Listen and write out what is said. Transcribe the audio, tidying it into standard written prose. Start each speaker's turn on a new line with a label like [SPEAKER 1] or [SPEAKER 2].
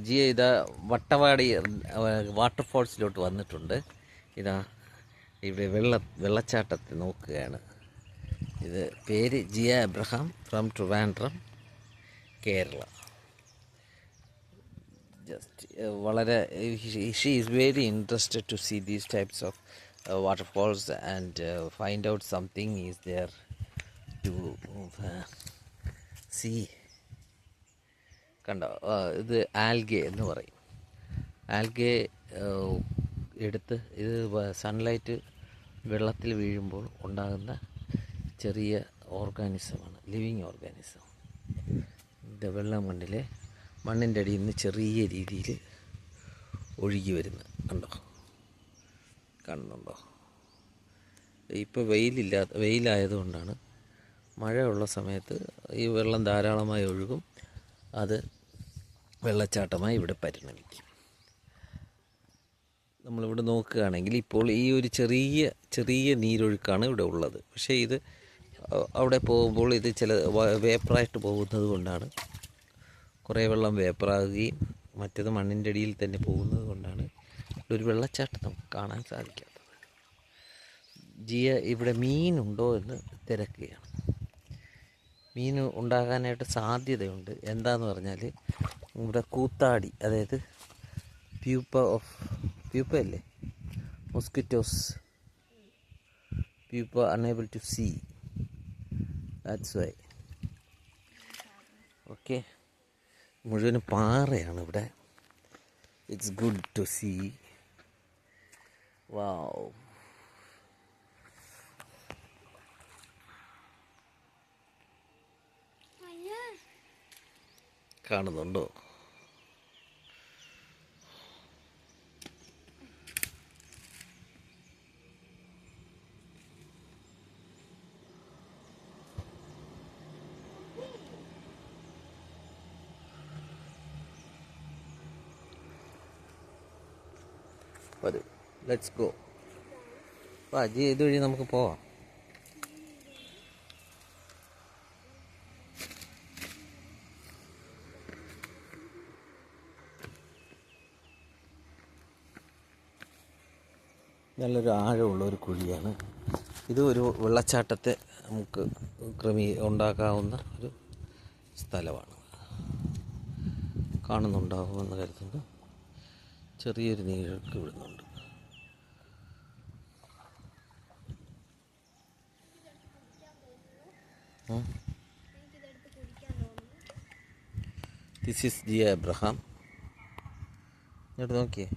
[SPEAKER 1] ജിയ ഇതാ വട്ടവാടി വാട്ടർഫോൾസിലോട്ട് വന്നിട്ടുണ്ട്. ഇതാ ഇവിടെ വെള്ളച്ചാട്ടത്തിൽ നോക്കുകയാണ്. ഇത് പേര് ജിയ എബ്രഹാം ഫ്രം ട്രിവാൻഡ്രം, കേരള. ജസ്റ്റ് വളരെ she is very interested to see these types of waterfalls and find out something is there to see. കണ്ടോ, ഇത് ആൽഗെ എന്ന് പറയും. ആൽഗെ എടുത്ത് ഇത് സൺലൈറ്റ് വെള്ളത്തിൽ വീഴുമ്പോൾ ഉണ്ടാകുന്ന ചെറിയ ഓർഗാനിസമാണ്, ലിവിങ് ഓർഗാനിസം. ഇത് വെള്ളം മണ്ണിൻ്റെ അടിയിൽ നിന്ന് ചെറിയ രീതിയിൽ ഒഴുകി വരുന്നത് കാണുന്നുണ്ടോ? ഇപ്പോൾ വെയിലായതുകൊണ്ടാണ്. മഴയുള്ള സമയത്ത് ഈ വെള്ളം ധാരാളമായി ഒഴുകും. അത് വെള്ളച്ചാട്ടമായി ഇവിടെ പരിണമിക്കും. നമ്മളിവിടെ നോക്കുകയാണെങ്കിൽ ഇപ്പോൾ ഈ ഒരു ചെറിയ നീരൊഴുക്കാണ് ഇവിടെ ഉള്ളത്. പക്ഷേ ഇത് അവിടെ പോകുമ്പോൾ ഇത് ചില വേപ്പറായിട്ട് പോകുന്നത് കൊണ്ടാണ്, കുറേ വെള്ളം വേപ്പറാകുകയും മറ്റേത് മണ്ണിൻ്റെ അടിയിൽ തന്നെ പോകുന്നത് കൊണ്ടാണ് ഒരു വെള്ളച്ചാട്ടം നമുക്ക് കാണാൻ സാധിക്കാത്തത്. ജിയ ഇവിടെ മീനുണ്ടോ എന്ന് തിരക്കുകയാണ്. മീൻ ഉണ്ടാകാനായിട്ട് സാധ്യതയുണ്ട്. എന്താന്ന് പറഞ്ഞാൽ ഇവിടെ കൂത്താടി, അതായത് പ്യൂപ്പ അല്ലേ, mosquitoes pupa unable to see, that's why. Okay, മുഴുവനും പാറയാണ് ഇവിടെ. It's good to see. Wow, കാണുന്നുണ്ടോ? വരൂ, ലെറ്റ്സ് ഗോ. ഇതുവഴി നമുക്ക് പോവാം. നല്ലൊരു ആഴമുള്ള ഒരു കുഴിയാണ് ഇത്. ഒരു വെള്ളച്ചാട്ടത്തെ നമുക്ക് ഉണ്ടാക്കാവുന്ന ഒരു സ്ഥലമാണ്. കാണുന്നുണ്ടാകുമെന്ന് കരുതുന്നു. ചെറിയൊരു നീരൊഴുക്ക് വിടുന്നുണ്ട്. This is Jiya Abraham. ഇങ്ങോട്ട് നോക്കിയേ.